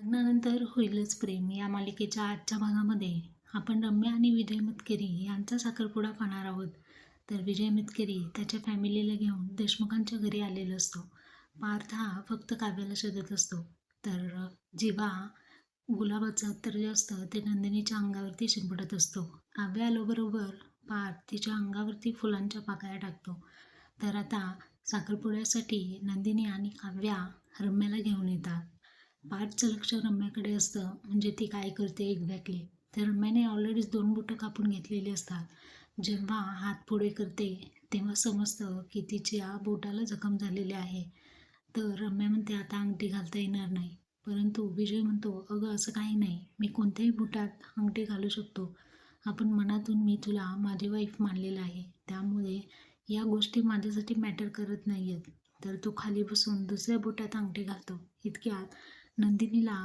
लग्नानंतर होईलच प्रेम या मालिकेच्या आजच्या भागामध्ये आपण रम्या आणि विजय मतकरी यांचा साखरपुडा पाहणार आहोत. तर विजय मतकरी त्याच्या फॅमिलीला घेऊन देशमुखांच्या घरी आलेला असतो. पार्थ हा फक्त काव्याला शोधत असतो. तर जेव्हा गुलाबाचं अत्तर जे असतं ते नंदिनीच्या अंगावरती शिंपडत असतो. काव्य आल्याबरोबर पार्थ तिच्या अंगावरती फुलांच्या पाकळ्या टाकतो. तर आता साखरपुड्यासाठी नंदिनी आणि काव्या रम्याला घेऊन येतात. पार्थचं लक्ष रम्याकडे असतं, म्हणजे ती काय करते एक्झॅक्टली. तर रम्याने ऑलरेडीच 2 बोटं कापून घेतलेली असतात. जेव्हा हात पुढे करते तेव्हा समजतं की तिच्या बोटाला जखम झालेली आहे. तर रम्या म्हणते आता अंगठी घालता येणार नाही. परंतु विजय म्हणतो, अगं असं काही नाही, मी कोणत्याही बोटात अंगठी घालू शकतो. आपण मनातून मी तुला माझी वाईफ मानलेलं आहे, त्यामुळे या गोष्टी माझ्यासाठी मॅटर करत नाही आहेत. तर तो खाली बसून दुसऱ्या बोटात अंगठी घालतो. इतक्यात नंदिनीला